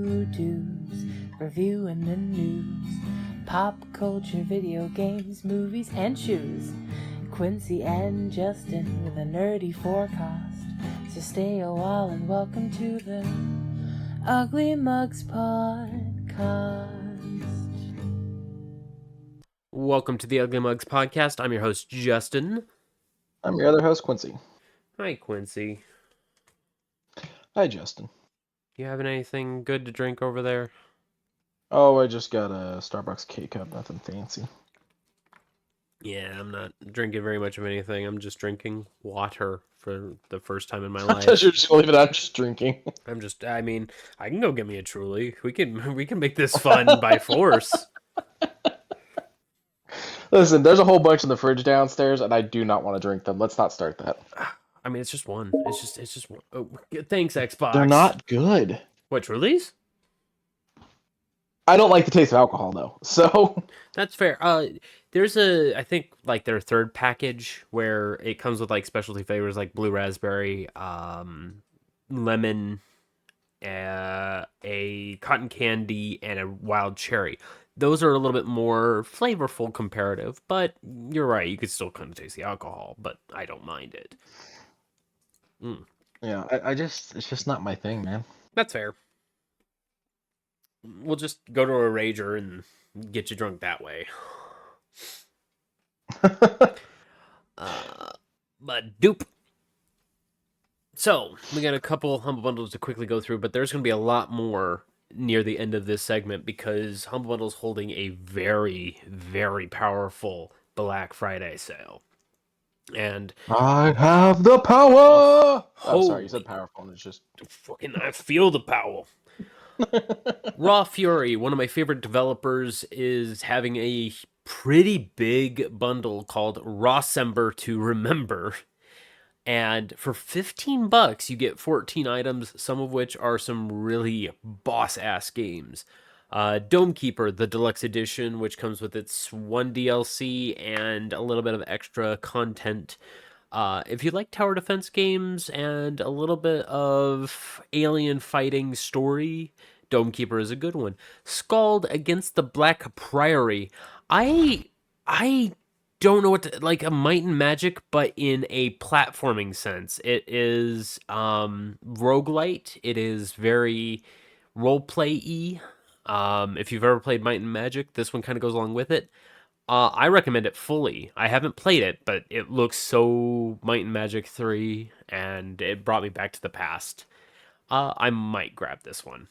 Dudes, reviewing the news, pop culture, video games, movies, and shoes. Quincy and Justin with a nerdy forecast. So stay a while and welcome to the Ugly Mugs Podcast. Welcome to the Ugly Mugs Podcast. I'm your host, Justin. I'm your other host, Quincy. Hi, Quincy. Hi, Justin. You having anything good to drink over there? Oh, I just got a Starbucks K-Cup, nothing fancy. Yeah, I'm not drinking very much of anything. I'm just drinking water for the first time in my life. I thought you were just going to leave it out, just drinking. I can go get me a Truly. We can make this fun by force. Listen, there's a whole bunch in the fridge downstairs, and I do not want to drink them. Let's not start that. I mean, it's just one. It's just one. Oh, thanks, Xbox. They're not good. What, Trulies? I don't like the taste of alcohol, though, so... That's fair. There's I think, like, their third package where it comes with, like, specialty flavors like blue raspberry, lemon, a cotton candy, and a wild cherry. Those are a little bit more flavorful comparative, but you're right. You could still kind of taste the alcohol, but I don't mind it. Yeah, it's just not my thing, man. That's fair. We'll just go to a Rager and get you drunk that way. But dupe. So, we got a couple Humble Bundles to quickly go through, but there's going to be a lot more near the end of this segment because Humble Bundle's holding a very, very powerful Black Friday sale. And I have the power! Oh, sorry, you said powerful, and it's just... Fucking, I feel the power. Raw Fury, one of my favorite developers, is having a pretty big bundle called Rawcember to Remember. And for $15, you get 14 items, some of which are some really boss-ass games. Domekeeper, the deluxe edition, which comes with its one DLC and a little bit of extra content. If you like tower defense games and a little bit of alien fighting story, Domekeeper is a good one. Scald Against the Black Priory. I don't know what to, like a Might and Magic, but in a platforming sense. It is roguelite. It is very roleplay-y. If you've ever played Might and Magic, this one kind of goes along with it. I recommend it fully. I haven't played it, but it looks so Might and Magic 3, and it brought me back to the past. I might grab this one.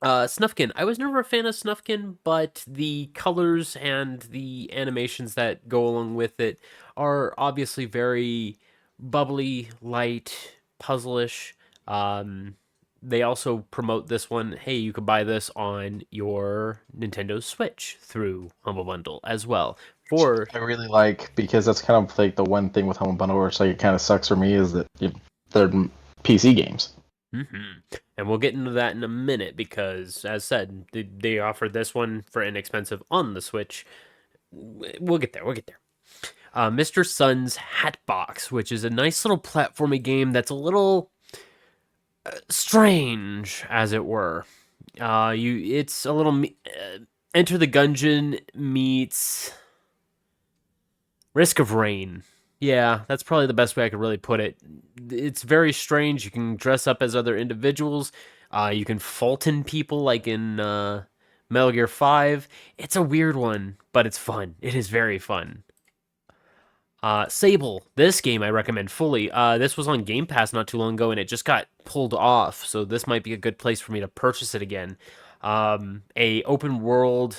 Snufkin. I was never a fan of Snufkin, but the colors and the animations that go along with it are obviously very bubbly, light, puzzle-ish. They also promote this one. Hey, you could buy this on your Nintendo Switch through Humble Bundle as well. I really like, because that's kind of like the one thing with Humble Bundle where it's like it kind of sucks for me is that they're PC games. Mm-hmm. And we'll get into that in a minute because, as said, they offered this one for inexpensive on the Switch. We'll get there. Mr. Sun's Hatbox, which is a nice little platformy game that's a little strange, as it were. It's a little Enter the Gungeon meets Risk of Rain. Yeah, that's probably the best way I could really put it. It's very strange. You can dress up as other individuals. You can Fulton people like in Metal Gear 5. It's a weird one, but it's fun. It is very fun. Sable. This game I recommend fully. This was on Game Pass not too long ago, and it just got pulled off, so this might be a good place for me to purchase it again. A open world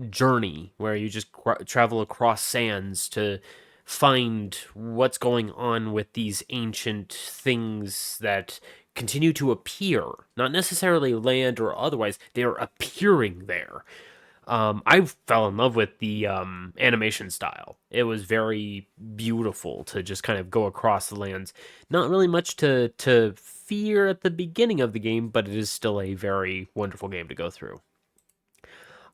journey where you just travel across sands to find what's going on with these ancient things that continue to appear. Not necessarily land or otherwise, they are appearing there. I fell in love with the animation style. It was very beautiful to just kind of go across the lands. Not really much to fear at the beginning of the game, but it is still a very wonderful game to go through.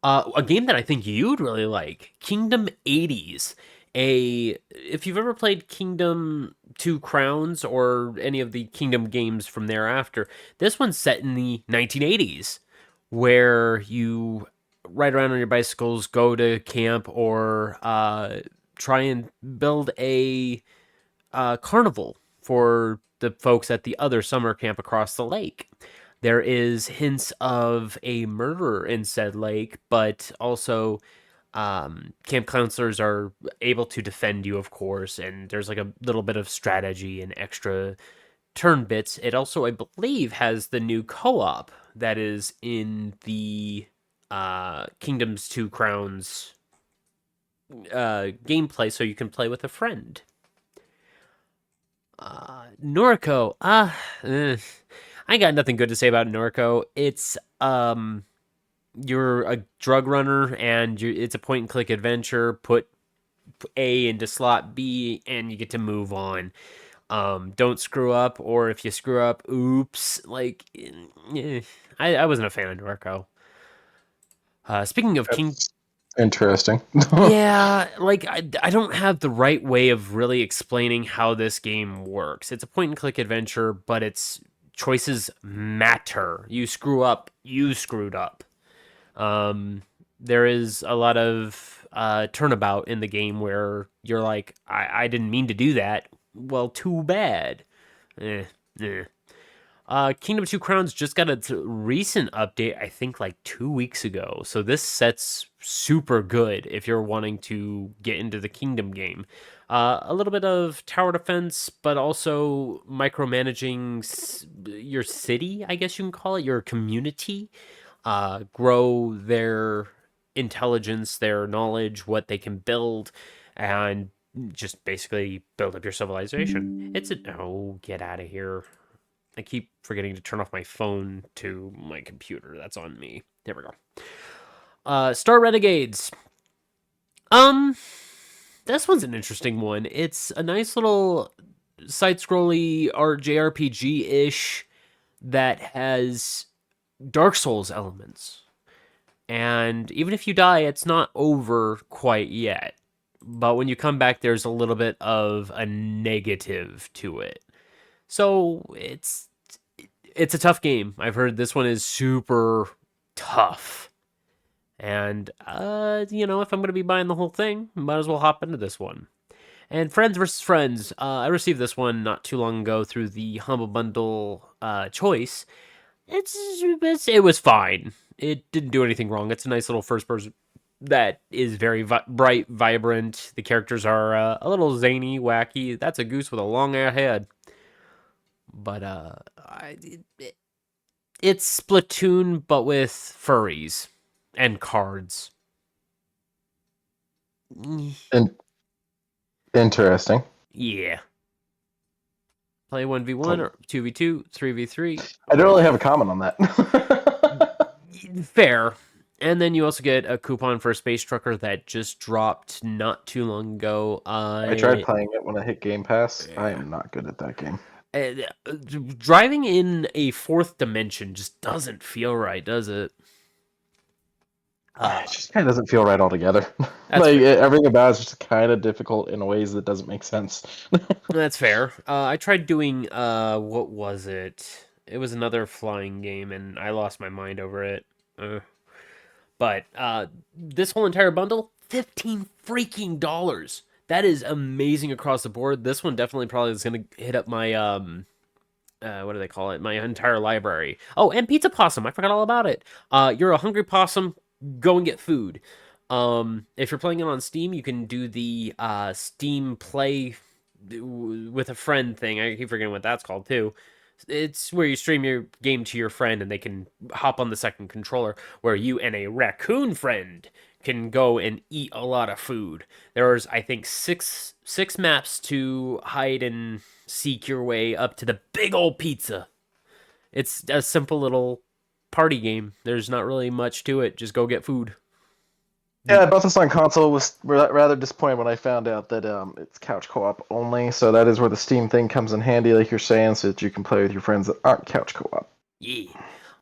A game that I think you'd really like, Kingdom 80s. If you've ever played Kingdom 2 Crowns or any of the Kingdom games from thereafter, this one's set in the 1980s, where you ride around on your bicycles, go to camp, or try and build a carnival for the folks at the other summer camp across the lake. There is hints of a murderer in said lake, but also camp counselors are able to defend you, of course, and there's like a little bit of strategy and extra turn bits. It also, I believe, has the new co-op that is in the Kingdoms Two Crowns gameplay, so you can play with a friend. Norco, I got nothing good to say about Norco. It's you're a drug runner, and it's a point and click adventure. Put A into slot B, and you get to move on. Don't screw up, or if you screw up, oops. Like, I wasn't a fan of Norco. Speaking of King, That's interesting. yeah, like I don't have the right way of really explaining how this game works. It's a point and click adventure, but its choices matter. You screw up, you screwed up. There is a lot of turnabout in the game where you're like, I didn't mean to do that. Well, too bad. Eh, eh. Kingdom Two Crowns just got its recent update, I think like 2 weeks ago. So this set's super good if you're wanting to get into the Kingdom game. A little bit of tower defense, but also micromanaging your city, I guess you can call it, your community. Grow their intelligence, their knowledge, what they can build, and just basically build up your civilization. Get out of here. I keep forgetting to turn off my phone to my computer. That's on me. There we go. Star Renegades. This one's an interesting one. It's a nice little side-scrolly JRPG-ish that has Dark Souls elements. And even if you die, it's not over quite yet. But when you come back, there's a little bit of a negative to it. So it's a tough game. I've heard this one is super tough. And, if I'm going to be buying the whole thing, might as well hop into this one. And Friends vs. Friends, I received this one not too long ago through the Humble Bundle choice. It was fine. It didn't do anything wrong. It's a nice little first person that is very bright, vibrant. The characters are a little zany, wacky. That's a goose with a long head. But it's Splatoon, but with furries and cards. Interesting. Yeah. Play 1v1 or 2v2, 3v3. I don't really have a comment on that. Fair. And then you also get a coupon for a Space Trucker that just dropped not too long ago. I tried playing it when I hit Game Pass. Yeah. I am not good at that game. Driving in a fourth dimension just doesn't feel right, does it? It just kind of doesn't feel right altogether. Everything about it's just kind of difficult in ways that doesn't make sense. That's fair. I tried doing what was it? It was another flying game, and I lost my mind over it. But this whole entire bundle, $15 freaking dollars. That is amazing across the board. This one definitely probably is going to hit up my what do they call it? My entire library. Oh, and Pizza Possum. I forgot all about it. You're a hungry possum. Go and get food. If you're playing it on Steam, you can do the Steam Play with a friend thing. I keep forgetting what that's called too. It's where you stream your game to your friend and they can hop on the second controller, where you and a raccoon friend can go and eat a lot of food. There's, I think, six maps to hide and seek your way up to the big old pizza. It's a simple little party game. There's not really much to it. Just go get food. Yeah, I bought this on console. Was rather disappointed when I found out that it's couch co-op only. So that is where the Steam thing comes in handy, like you're saying, so that you can play with your friends that aren't couch co-op. Yeah.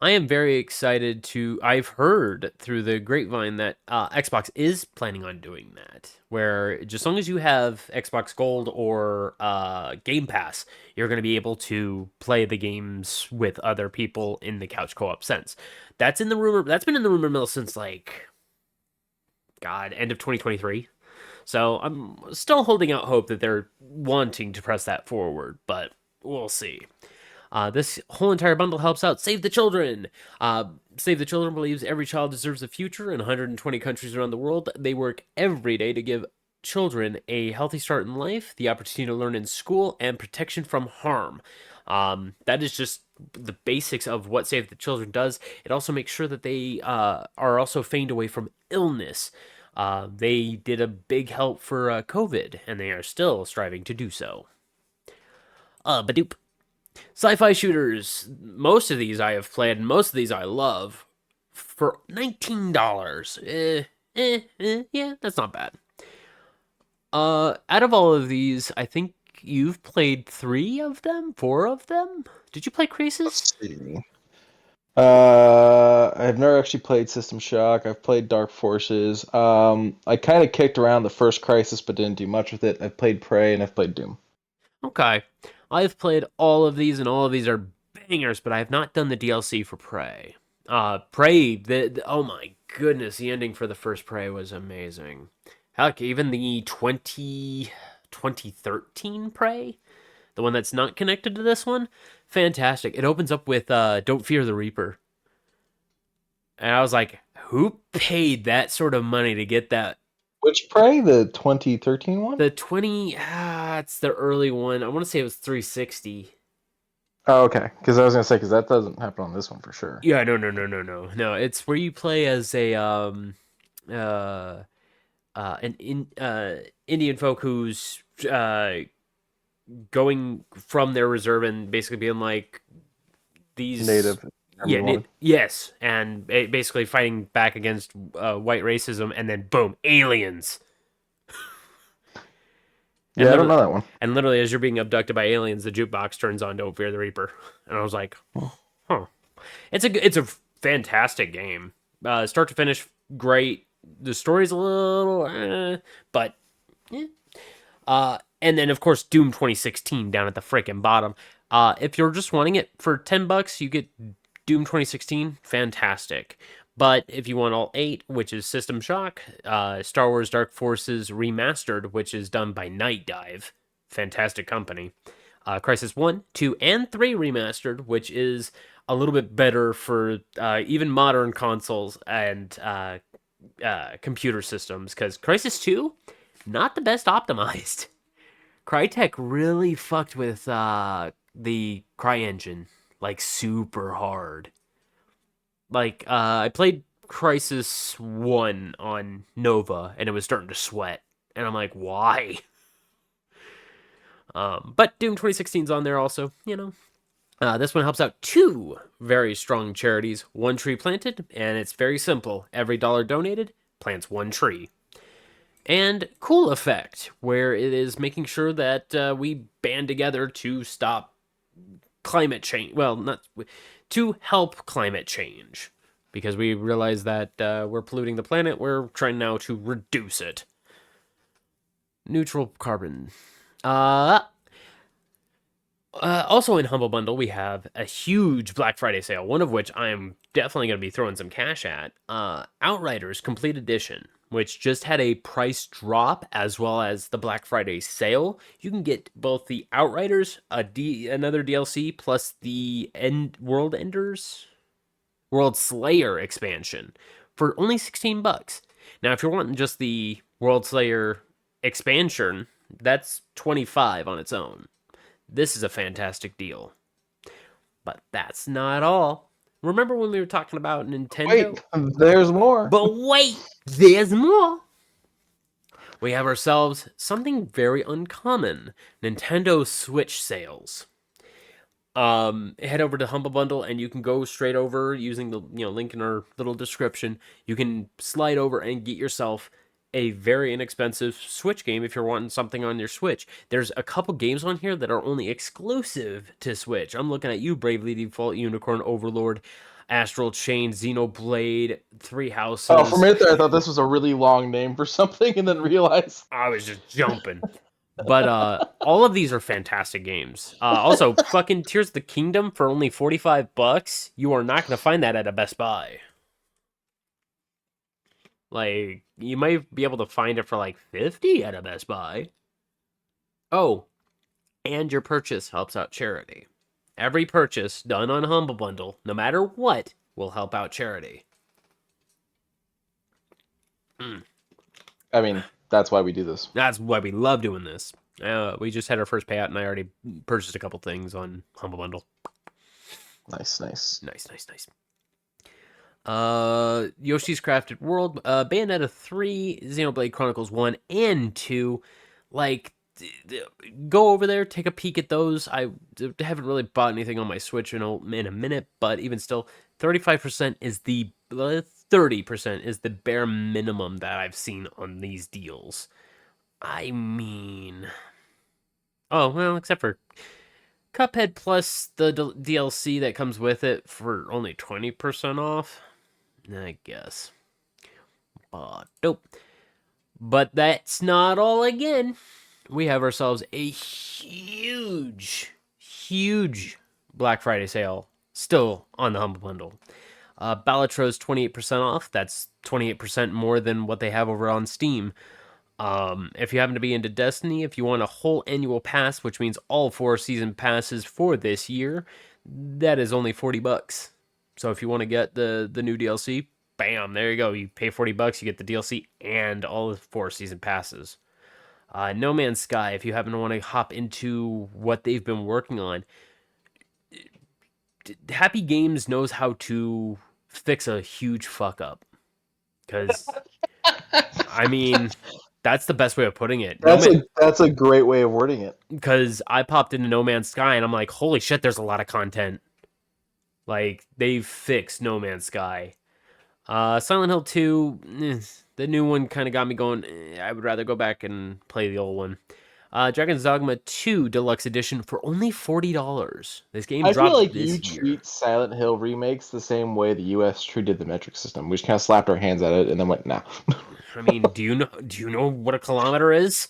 I am very excited to. I've heard through the grapevine that Xbox is planning on doing that, where just as long as you have Xbox Gold or Game Pass, you're going to be able to play the games with other people in the couch co-op sense. That's in the rumor. That's been in the rumor mill since like God, end of 2023. So I'm still holding out hope that they're wanting to press that forward, but we'll see. This whole entire bundle helps out Save the Children. Save the Children believes every child deserves a future. In 120 countries around the world, they work every day to give children a healthy start in life, the opportunity to learn in school, and protection from harm. That is just the basics of what Save the Children does. It also makes sure that they are also feigned away from illness. They did a big help for COVID, and they are still striving to do so. Badoop. Sci-fi shooters. Most of these I have played, and most of these I love. For $19. Yeah, that's not bad. Out of all of these, I think you've played 3 of them? 4 of them? Did you play Crisis? Let's see. I've never actually played System Shock. I've played Dark Forces. I kind of kicked around the first Crisis, but didn't do much with it. I've played Prey and I've played Doom. Okay. I've played all of these, and all of these are bangers, but I have not done the DLC for Prey. Prey, oh my goodness, the ending for the first Prey was amazing. Heck, even the 2013 Prey, the one that's not connected to this one, fantastic. It opens up with Don't Fear the Reaper. And I was like, who paid that sort of money to get that? Which Prey? The 2013 one? It's the early one. I want to say it was 360. Oh, okay. Because I was gonna say, because that doesn't happen on this one for sure. Yeah, no. No, it's where you play as a Indian folk who's going from their reserve and basically being like these Native. Yes, and basically fighting back against white racism, and then boom, aliens. Yeah, I don't know that one. And literally, as you're being abducted by aliens, the jukebox turns on "Don't Fear the Reaper," and I was like, "Huh." It's a fantastic game, start to finish, great. The story's a little, but yeah. And then of course Doom 2016 down at the freaking bottom. If you're just wanting it for $10, you get Doom 2016, fantastic. But if you want all 8, which is System Shock, Star Wars Dark Forces Remastered, which is done by Night Dive, fantastic company, Crisis 1, 2, and 3 Remastered, which is a little bit better for even modern consoles and computer systems, because Crisis 2, not the best optimized. Crytek really fucked with the CryEngine, like, super hard. Like, I played Crisis 1 on Nova, and it was starting to sweat. And I'm like, why? But Doom 2016's on there also, you know. This one helps out 2 very strong charities. One Tree Planted, and it's very simple. Every dollar donated plants 1 tree. And Cool Effect, where it is making sure that we band together to stop climate change. Well, not to help climate change, because we realize that we're polluting the planet. We're trying now to reduce it. Neutral carbon. Also in Humble Bundle, we have a huge Black Friday sale, one of which I am definitely going to be throwing some cash at. Outriders Complete Edition, which just had a price drop as well as the Black Friday sale. You can get both the Outriders, another DLC, plus the World Slayer expansion for only $16. Now, if you're wanting just the World Slayer expansion, that's $25 on its own. This is a fantastic deal. But that's not all. Remember when we were talking about Nintendo? Wait, there's more. But wait, there's more. We have ourselves something very uncommon. Nintendo Switch sales. Head over to Humble Bundle and you can go straight over using the link in our little description. You can slide over and get yourself a very inexpensive Switch game if you're wanting something on your Switch. There's a couple games on here that are only exclusive to Switch. I'm looking at you, Bravely Default Unicorn Overlord. Astral Chain, Xenoblade, Three Oh, for a Houses. minute there, I thought this was a really long name for something, and then realized. I was just jumping. But all of these are fantastic games. Also, fucking Tears of the Kingdom for only $45. You are not going to find that at a Best Buy. Like, you might be able to find it for like 50 at a Best Buy. Oh, and your purchase helps out charity. Every purchase done on Humble Bundle, no matter what, will help out charity. I mean, that's why we do this. That's why we love doing this. We just had our first payout, and I already purchased a couple things on Humble Bundle. Nice. Nice. Yoshi's Crafted World, Bayonetta 3, Xenoblade Chronicles 1 and 2. Like, go over there, take a peek at those. I haven't really bought anything on my Switch in a minute, but even still, 30% is the bare minimum that I've seen on these deals. I mean, oh well, except for Cuphead plus the DLC that comes with it for only 20% off, I guess. Dope. But that's not all again. We have ourselves a huge Black Friday sale still on the Humble Bundle. Balatros 28% off. That's 28% more than what they have over on Steam. If you happen to be into Destiny, if you want a whole annual pass, which means all 4 season passes for this year, that is only $40. So if you want to get the new DLC, bam, there you go. You pay $40, you get the DLC and all the 4 season passes. No Man's Sky, if you happen to want to hop into what they've been working on, Happy Games knows how to fix a huge fuck up. Because, I mean, that's the best way of putting it. That's a great way of wording it. Because I popped into No Man's Sky and I'm like, holy shit, there's a lot of content. Like, they've fixed No Man's Sky. Silent Hill 2, the new one kind of got me going. I would rather go back and play the old one. Dragon's Dogma 2 Deluxe Edition for only $40. This game dropped I feel like this you year. treat Silent Hill remakes the same way the U.S. treated the metric system. We just kind of slapped our hands at it and then went, nah. I mean, do you know what a kilometer is?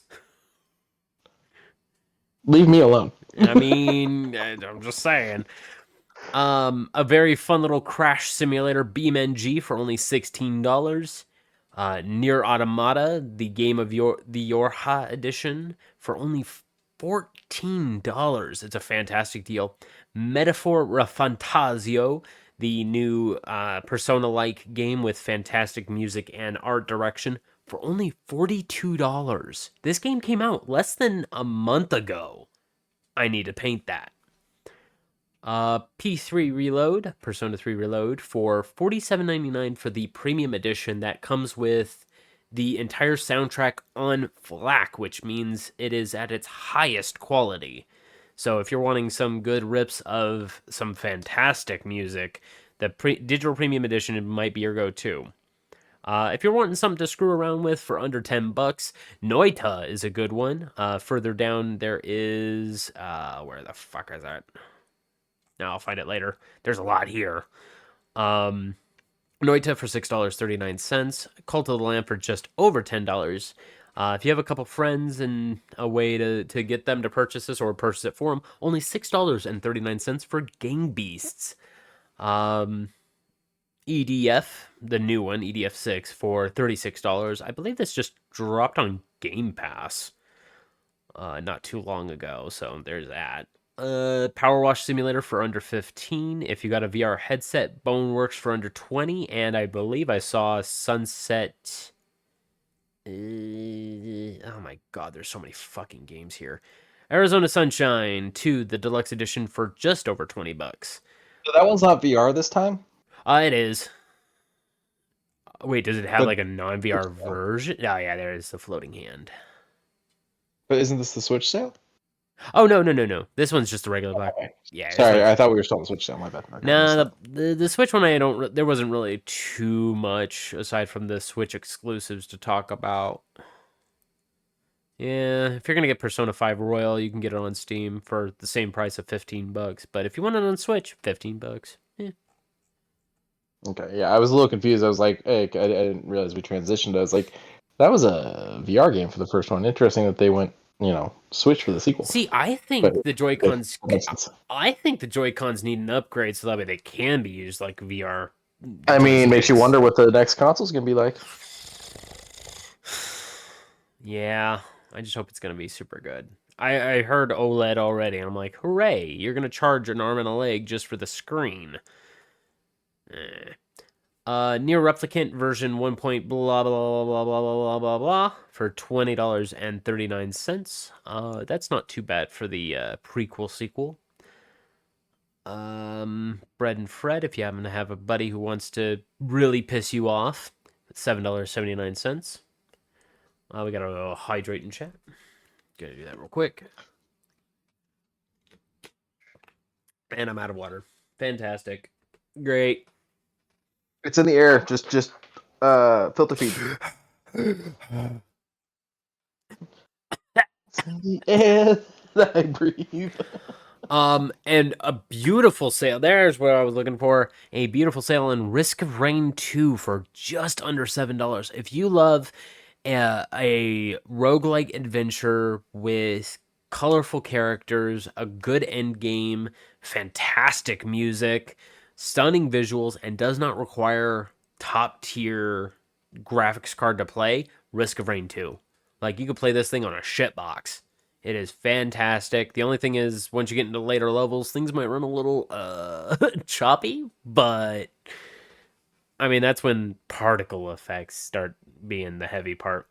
Leave me alone. I mean, I'm just saying. A very fun little crash simulator, BeamNG, for only $16. Nier Automata, the game of the Yorha edition, for only $14. It's a fantastic deal. Metaphor Fantasio, the new Persona-like game with fantastic music and art direction, for only $42. This game came out less than a month ago. I need to paint that. P3 Reload, Persona 3 Reload, for $47.99 for the premium edition that comes with the entire soundtrack on FLAC, which means it is at its highest quality. So if you're wanting some good rips of some fantastic music, the digital premium edition might be your go-to. If you're wanting something to screw around with for under $10, Noita is a good one. Further down, there is... where the fuck is that? Now I'll find it later. There's a lot here. Noita for $6.39. Cult of the Lamb for just over $10. If you have a couple friends and a way to get them to purchase this or purchase it for them, only $6.39 for Gang Beasts. EDF, the new one, EDF 6, for $36. I believe this just dropped on Game Pass not too long ago, so there's that. Power Wash Simulator for under $15. If you got a VR headset, Boneworks for under $20. And I believe I saw Sunset... oh my god, there's so many fucking games here. Arizona Sunshine 2, the deluxe edition, for just over $20. So that one's not VR this time? It is. Wait, does it have like a non-VR version? Oh yeah, there is the floating hand. But isn't this the Switch sale? Oh no. This one's just a regular black. Okay. Yeah. Sorry, I thought we were still on the Switch sale. My bad. Okay, No, the Switch one there wasn't really too much aside from the Switch exclusives to talk about. Yeah, if you're gonna get Persona 5 Royal, you can get it on Steam for the same price of $15. But if you want it on Switch, $15. Yeah. Okay, yeah, I was a little confused. I was like, hey, I didn't realize we transitioned. I was like, that was a VR game for the first one. Interesting that they went, switch for the sequel. See, But it makes sense. I think the Joy-Cons need an upgrade so that way they can be used like VR I mean, makes you joysticks. wonder what the next console's gonna be like. Yeah, I just hope it's gonna be super good. I heard OLED already, and I'm like, hooray! You're gonna charge an arm and a leg just for the screen. Eh. Near Replicant version 1. Blah blah blah blah blah blah blah blah for $20.39. That's not too bad for the prequel sequel. Bread and Fred, if you happen to have a buddy who wants to really piss you off, $7.79. We gotta hydrate and chat. Gotta do that real quick. And I'm out of water. Fantastic. Great. It's in the air. Just filter feed. It's in the air that I breathe. And a beautiful sale. There's what I was looking for. A beautiful sale on Risk of Rain 2 for just under $7. If you love a roguelike adventure with colorful characters, a good end game, fantastic music, stunning visuals, and does not require top tier graphics card to play, Risk of Rain 2. Like, you could play this thing on a shitbox. It is fantastic. The only thing is, once you get into later levels, things might run a little choppy, but I mean, that's when particle effects start being the heavy part.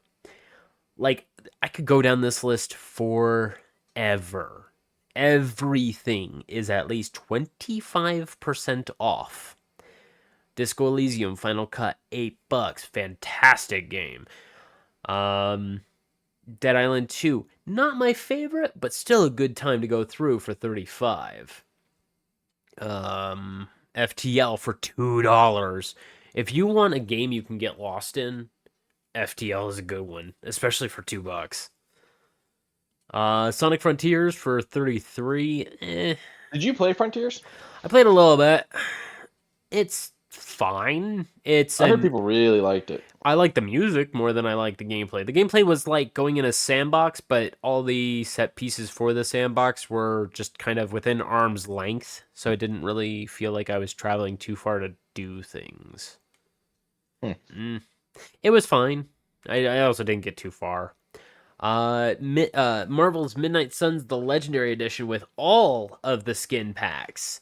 Like, I could go down this list forever. Everything is at least 25% off. Disco Elysium Final Cut, $8. Fantastic game. Dead Island 2, not my favorite, but still a good time to go through for $35. FTL for $2. If you want a game you can get lost in, FTL is a good one, especially for $2. Sonic Frontiers for 33. Did you play Frontiers? I played a little bit. It's fine. I heard people really liked it. I like the music more than I like the gameplay. The gameplay was like going in a sandbox, but all the set pieces for the sandbox were just kind of within arm's length, so it didn't really feel like I was traveling too far to do things. It was fine. I also didn't get too far. Marvel's Midnight Suns, the Legendary Edition, with all of the skin packs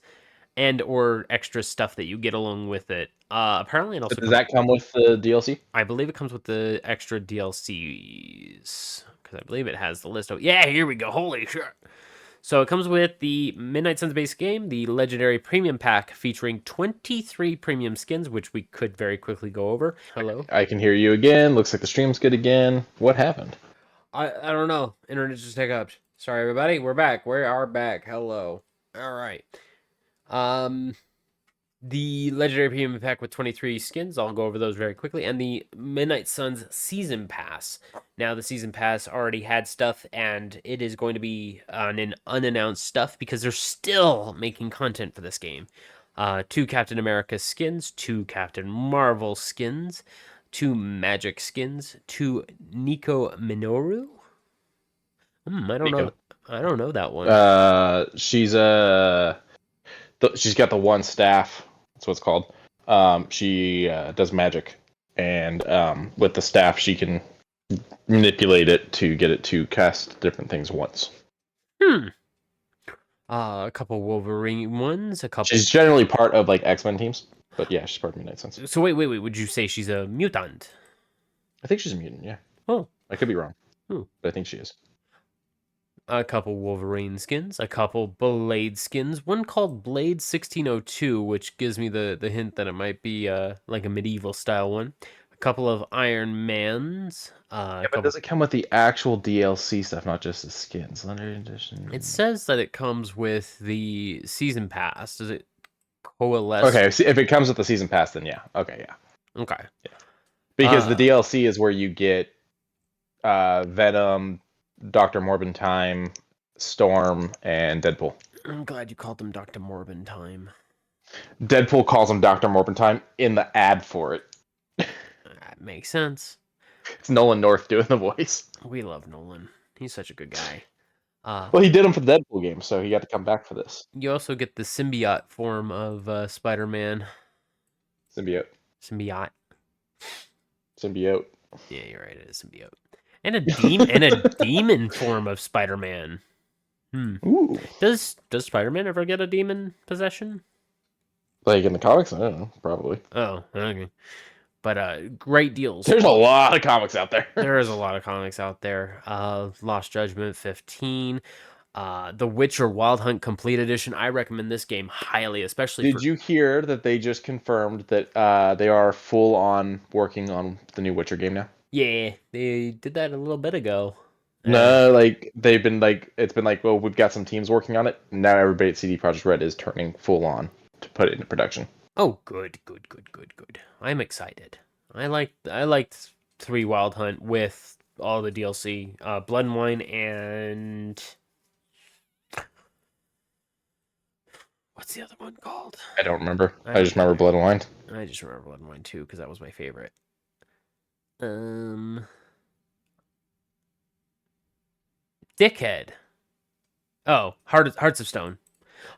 and or extra stuff that you get along with it. Apparently, it also does that come with the DLC? I believe it comes with the extra DLCs because I believe it has the list of. Yeah, here we go. Holy shit! So it comes with the Midnight Suns base game, the Legendary Premium Pack featuring 23 premium skins, which we could very quickly go over. Hello. I can hear you again. Looks like the stream's good again. What happened? I don't know. Internet just hiccuped. Sorry, everybody. We're back. We are back. Hello. All right. The Legendary Premium Pack with 23 skins, I'll go over those very quickly, and the Midnight Suns Season Pass. Now, the Season Pass already had stuff, and it is going to be on an unannounced stuff because they're still making content for this game. 2 Captain America skins, 2 Captain Marvel skins, 2 Magic skins, 2 Nico Minoru. I don't know. I don't know that one. She's she's got the one staff. That's what it's called. She does magic, and with the staff, she can manipulate it to get it to cast different things once. A couple Wolverine ones. She's generally part of like X-Men teams, but yeah, she's part of Midnight Suns. So wait. Would you say she's a mutant? I think she's a mutant. Yeah. Oh, I could be wrong, but I think she is. A couple Wolverine skins, a couple Blade skins, one called Blade 1602, which gives me the hint that it might be like a medieval style one. A couple of Iron Mans. But does it come with the actual DLC stuff, not just the skins? Legendary Edition. It says that it comes with the Season Pass. Does it coalesce? Okay, if it comes with the Season Pass, then yeah. Okay, yeah. Okay. Yeah. Because the DLC is where you get Venom, Dr. Morbin-Time, Storm, and Deadpool. I'm glad you called them Dr. Morbin-Time. Deadpool calls him Dr. Morpentime in the ad for it. That makes sense. It's Nolan North doing the voice. We love Nolan. He's such a good guy. Well, he did him for the Deadpool game, so he got to come back for this. You also get the symbiote form of Spider-Man. Symbiote. Symbiote. Symbiote. Yeah, you're right. It is symbiote. And a demon form of Spider-Man. Ooh. Does Spider-Man ever get a demon possession? Like in the comics? I don't know. Probably. Oh, okay. But great deals. There's a lot of comics out there. There is a lot of comics out there. Lost Judgment 15. The Witcher Wild Hunt Complete Edition. I recommend this game highly, especially Did you hear that they just confirmed that they are full on working on the new Witcher game now? Yeah, they did that a little bit ago. No, like they've been like it's been like, well, we've got some teams working on it. Now everybody at CD Projekt Red is turning full on to put it into production. Oh, good. I'm excited. I liked 3 Wild Hunt with all the DLC, Blood and Wine, and what's the other one called? I don't remember. I just remember Blood and Wine. I just remember Blood and Wine too because that was my favorite. Dickhead. Oh, Hearts of Stone.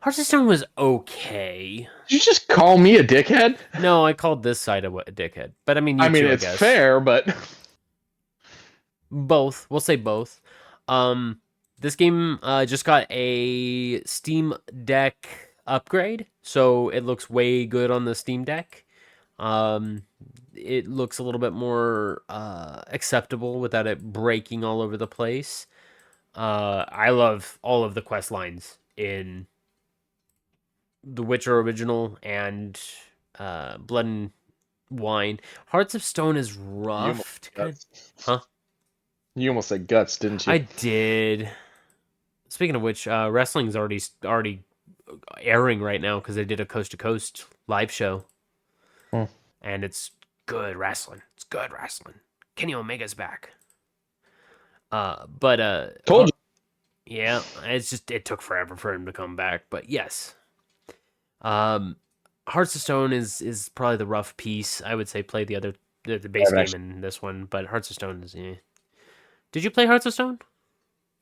Hearts of Stone was okay. Did you just call me a dickhead? No, I called this side a dickhead. But I mean, you too, it's I guess. fair, but Both. We'll say both. This game just got a Steam Deck upgrade, so it looks way good on the Steam Deck. It looks a little bit more acceptable without it breaking all over the place. I love all of the quest lines in The Witcher original and Blood and Wine. Hearts of Stone is rough. Huh? You almost said guts, didn't you? I did. Speaking of which, wrestling's already airing right now because they did a coast to coast live show, and it's good wrestling. It's good wrestling. Kenny Omega's back. Told you. Yeah, it took forever for him to come back, but yes. Hearts of Stone is probably the rough piece. I would say play the base game in this one, but Hearts of Stone is. Did you play Hearts of Stone?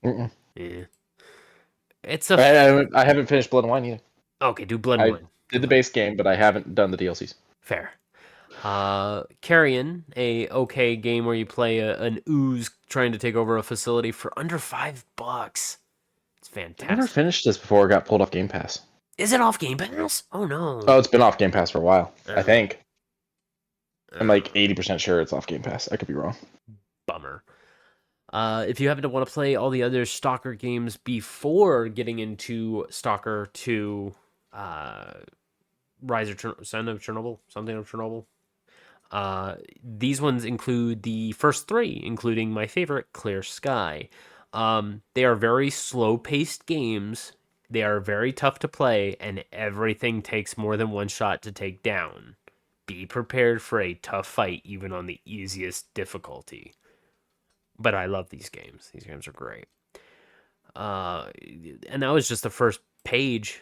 Mm-mm. Yeah. I haven't finished Blood and Wine either. Okay, do Blood and Wine. Did the base game, but I haven't done the DLCs. Fair. Carrion, a okay game where you play an ooze trying to take over a facility for under $5. It's fantastic. I never finished this before it got pulled off Game Pass. Is it off Game Pass? Oh no. Oh, it's been off Game Pass for a while. I think. I'm like 80% sure it's off Game Pass. I could be wrong. Bummer. If you happen to want to play all the other S.T.A.L.K.E.R games before getting into S.T.A.L.K.E.R 2, Son of Chernobyl, something of Chernobyl. These ones include the first 3, including my favorite, Clear Sky. They are very slow-paced games. They are very tough to play, and everything takes more than one shot to take down. Be prepared for a tough fight, even on the easiest difficulty. But I love these games. These games are great. And that was just the first page.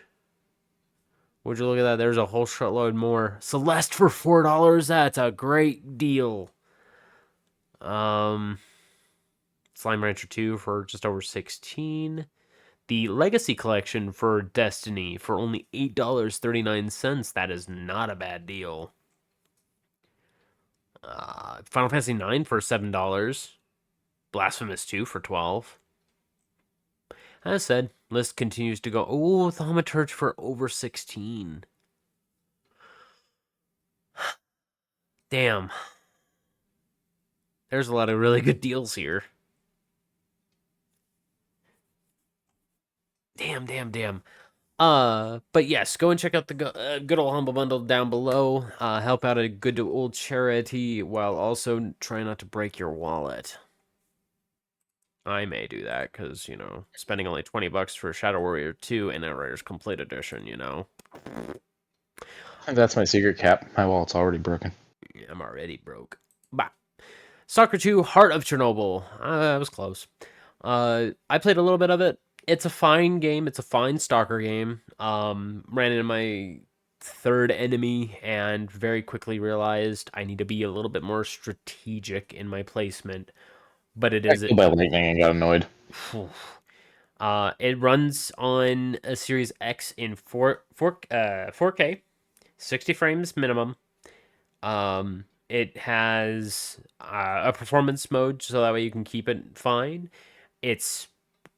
Would you look at that? There's a whole shitload more. Celeste for $4. That's a great deal. Slime Rancher 2 for just over $16. The Legacy Collection for Destiny for only $8.39. That is not a bad deal. Final Fantasy 9 for $7. Blasphemous 2 for $12. As said, list continues to go. Oh, Thaumaturge for over $16. Damn. There's a lot of really good deals here. Damn. But yes, go and check out the good old Humble Bundle down below. Help out a good old charity while also try not to break your wallet. I may do that because, spending only $20 for Shadow Warrior 2 and Outriders Complete Edition, That's my secret, Cap. My wallet's already broken. I'm already broke. Bah. S.T.A.L.K.E.R 2, Heart of Chernobyl. I was close. I played a little bit of it. It's a fine game. It's a fine S.T.A.L.K.E.R game. Ran into my third enemy and very quickly realized I need to be a little bit more strategic in my placement. But it I is killed by lightning and got annoyed. it runs on a Series X in 4K, 60 frames minimum. It has a performance mode, so that way you can keep it fine. It's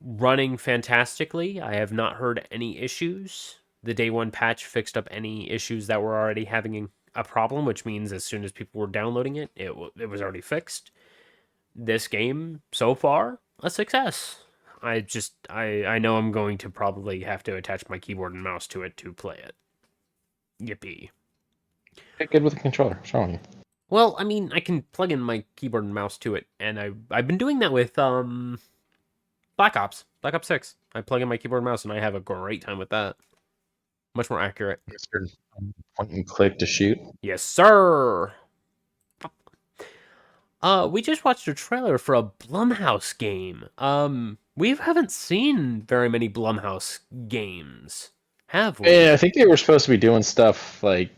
running fantastically. I have not heard any issues. The day one patch fixed up any issues that were already having a problem, which means as soon as people were downloading it, it was already fixed. This game, so far, a success. I know I'm going to probably have to attach my keyboard and mouse to it to play it. Yippee. Get good with the controller. What's wrong with you? Well, I mean, I can plug in my keyboard and mouse to it, and I've been doing that with Black Ops 6. I plug in my keyboard and mouse, and I have a great time with that. Much more accurate. Mr. Point and click to shoot. Yes, sir. We just watched a trailer for a Blumhouse game. We haven't seen very many Blumhouse games, have we? Yeah, I think they were supposed to be doing stuff like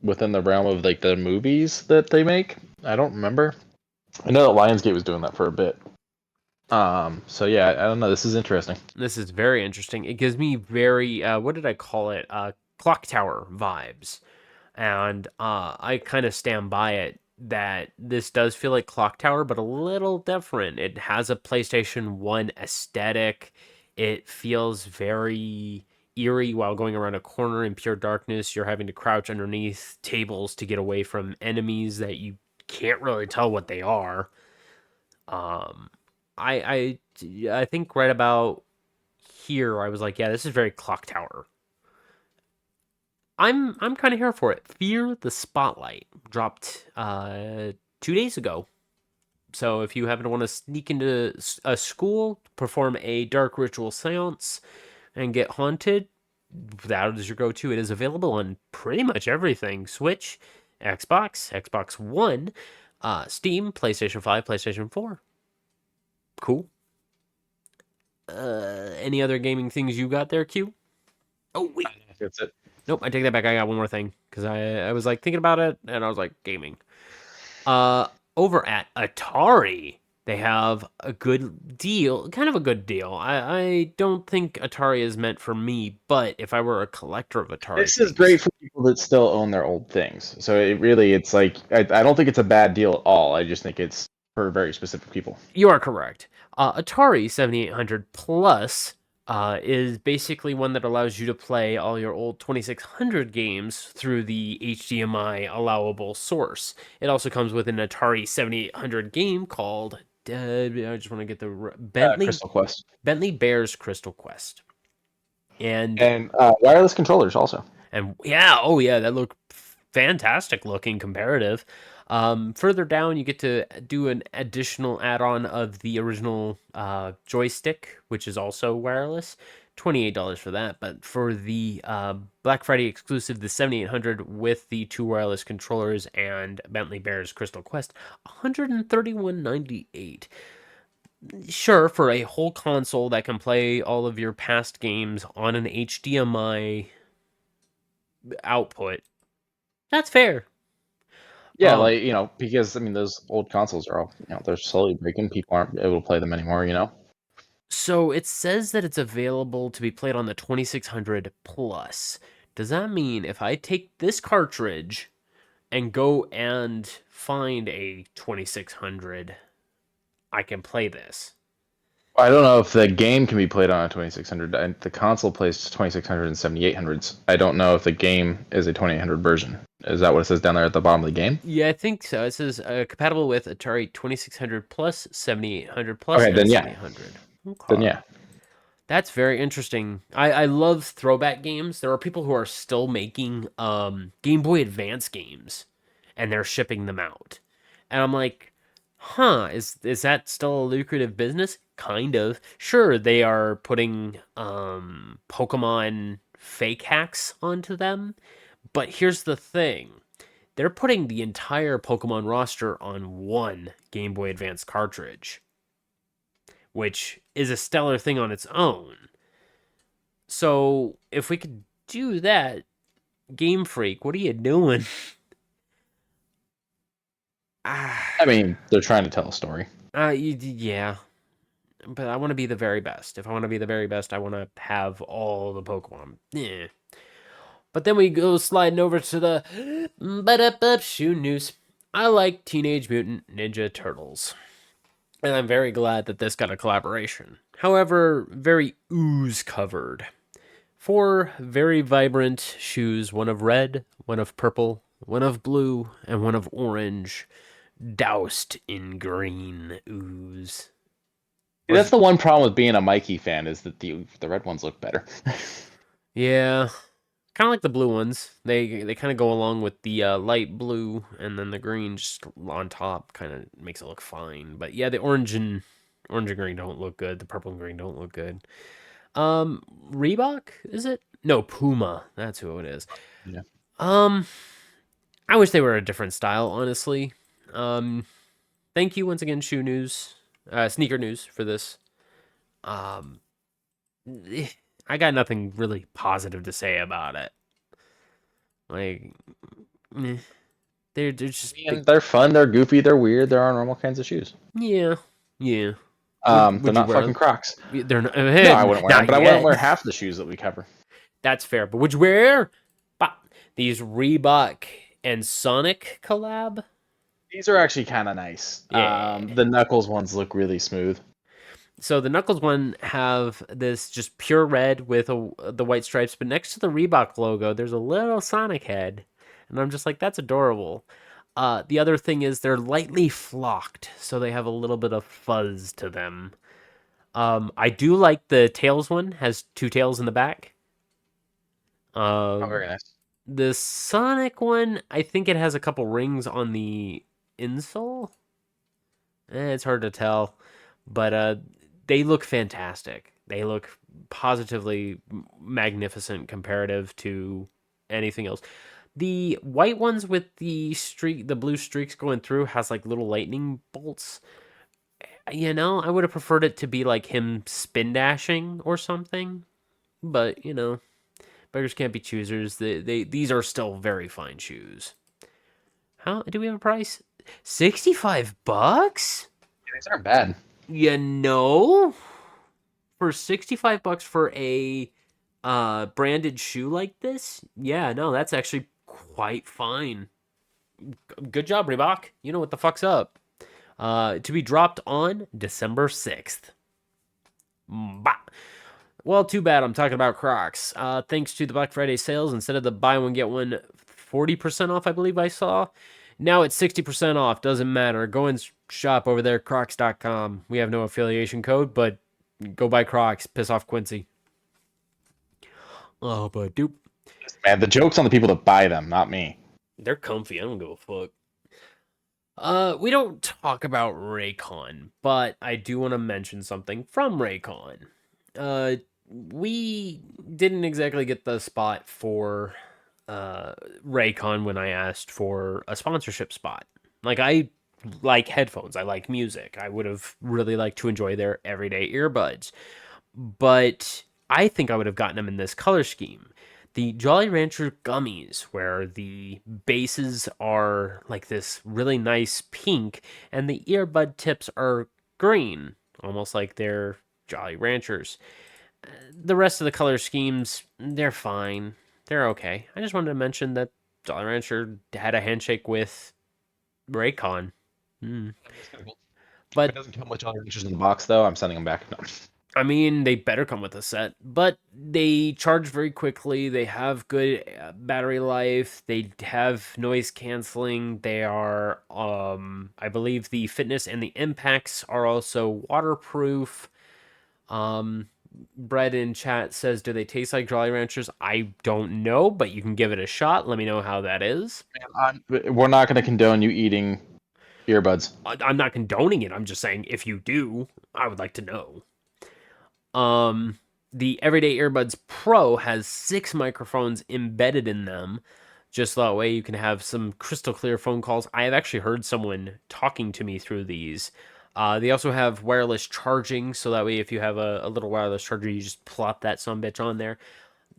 within the realm of like the movies that they make. I don't remember. I know that Lionsgate was doing that for a bit. So yeah, I don't know. This is interesting. This is very interesting. It gives me very what did I call it? Clock Tower vibes. And I kind of stand by it that this does feel like Clock Tower, but a little different. It has a PlayStation 1 aesthetic. It feels very eerie while going around a corner in pure darkness. You're having to crouch underneath tables to get away from enemies that you can't really tell what they are. I think right about here I was like, yeah, this is very Clock Tower. I'm kind of here for it. Fear the Spotlight dropped 2 days ago. So if you happen to want to sneak into a school, perform a dark ritual seance, and get haunted, that is your go-to. It is available on pretty much everything: Switch, Xbox, Xbox One, Steam, PlayStation 5, PlayStation 4. Cool. Any other gaming things you got there, Q? Oh wait. That's it. Nope, I take that back. I got one more thing because I was like thinking about it and I was like gaming. Over at Atari, they have a good deal, kind of a good deal. I don't think Atari is meant for me, but if I were a collector of Atari, This is great for people that still own their old things. So it's like I don't think it's a bad deal at all. I just think it's for very specific people. You are correct. Atari 7800 Plus is basically one that allows you to play all your old 2600 games through the HDMI allowable source. It also comes with an Atari 7800 game called, I just want to get the Crystal Quest. Bentley Bears Crystal Quest. And wireless controllers also. And yeah, oh yeah, that looked fantastic looking comparative. Further down, you get to do an additional add-on of the original joystick, which is also wireless. $28 for that. But for the Black Friday exclusive, the 7800 with the 2 wireless controllers and Bentley Bears Crystal Quest, $131.98. Sure, for a whole console that can play all of your past games on an HDMI output, that's fair. Yeah, because I mean those old consoles are all they're slowly breaking. People aren't able to play them anymore. So it says that it's available to be played on the 2600 Plus. Does that mean if I take this cartridge and go and find a 2600, I can play this? I don't know if the game can be played on a 2600. The console plays 2600 and 7800s. I don't know if the game is a 2800 version. Is that what it says down there at the bottom of the game? Yeah, I think so. It says compatible with Atari 2600 Plus, 7800 Plus, okay, and then 7800. Okay. Then yeah. That's very interesting. I love throwback games. There are people who are still making Game Boy Advance games, and they're shipping them out. And I'm like, is that still a lucrative business? Kind of. Sure, they are putting Pokemon fake hacks onto them, but here's the thing. They're putting the entire Pokemon roster on one Game Boy Advance cartridge, which is a stellar thing on its own. So if we could do that, Game Freak, what are you doing? I mean, they're trying to tell a story. Yeah. But I want to be the very best. If I want to be the very best, I want to have all the Pokemon. Yeah. But then we go sliding over to the shoe news. I like Teenage Mutant Ninja Turtles. And I'm very glad that this got a collaboration. However, very ooze covered. Four very vibrant shoes, one of red, one of purple, one of blue, and one of orange, doused in green ooze. That's the one problem with being a Mikey fan is that the red ones look better. Yeah, kind of like the blue ones. They kind of go along with the light blue, and then the green just on top kind of makes it look fine. But yeah, the orange and green don't look good. The purple and green don't look good. Reebok, is it? No, Puma. That's who it is. Yeah. I wish they were a different style, honestly. Thank you once again, sneaker news for this. I got nothing really positive to say about it. Like, they're just They're fun, they're goofy, they're weird. There are normal kinds of shoes. yeah. Would They're you not wear fucking them? Crocs. They're not. No, I wouldn't wear them, Not but I wouldn't yet. wear half the shoes that we cover. That's fair. But would you wear these Reebok and Sonic collab? These are actually kind of nice. Yeah. The Knuckles ones look really smooth. So the Knuckles one have this just pure red with the white stripes, but next to the Reebok logo, there's a little Sonic head, and I'm just like, that's adorable. The other thing is they're lightly flocked, so they have a little bit of fuzz to them. I do like the Tails one, has two tails in the back. Very nice. The Sonic one, I think it has a couple rings on the insole. It's hard to tell, but they look fantastic. They look positively magnificent comparative to anything else. The white ones with the blue streaks going through has like little lightning bolts. I would have preferred it to be like him spin dashing or something. But beggars can't be choosers. These are still very fine shoes. How do we have a price? $65? These aren't bad. For $65 for a branded shoe like this, yeah, no, that's actually quite fine. Good job, Reebok. You know what the fuck's up. To be dropped on December 6th. Bah. Well, too bad I'm talking about Crocs. Thanks to the Black Friday sales, instead of the buy one get one 40% off, I believe I saw. Now it's 60% off. Doesn't matter. Go and shop over there, crocs.com. We have no affiliation code, but go buy Crocs. Piss off Quincy. Oh, but dude. Man, the joke's on the people that buy them, not me. They're comfy. I don't give a fuck. We don't talk about Raycon, but I do want to mention something from Raycon. We didn't exactly get the spot for Raycon when I asked for a sponsorship spot. Like, I like headphones. I like music. I would have really liked to enjoy their everyday earbuds. But I think I would have gotten them in this color scheme. The Jolly Rancher gummies, where the bases are like this really nice pink and the earbud tips are green, almost like they're Jolly Ranchers. The rest of the color schemes, they're fine. They're okay. I just wanted to mention that Jolly Rancher had a handshake with Raycon. But it doesn't come with Jolly Ranchers in the box, though. I'm sending them back. No. I mean, they better come with a set, but they charge very quickly. They have good battery life. They have noise canceling. They are, I believe the fitness and the impacts are also waterproof. Brett in chat says, do they taste like Jolly Ranchers? I don't know, but you can give it a shot. Let me know how that is. We're not going to condone you eating earbuds. I'm not condoning it. I'm just saying if you do, I would like to know. The Everyday Earbuds Pro has 6 microphones embedded in them. Just that way you can have some crystal clear phone calls. I have actually heard someone talking to me through these. They also have wireless charging, so that way if you have a little wireless charger, you just plop that sumbitch on there.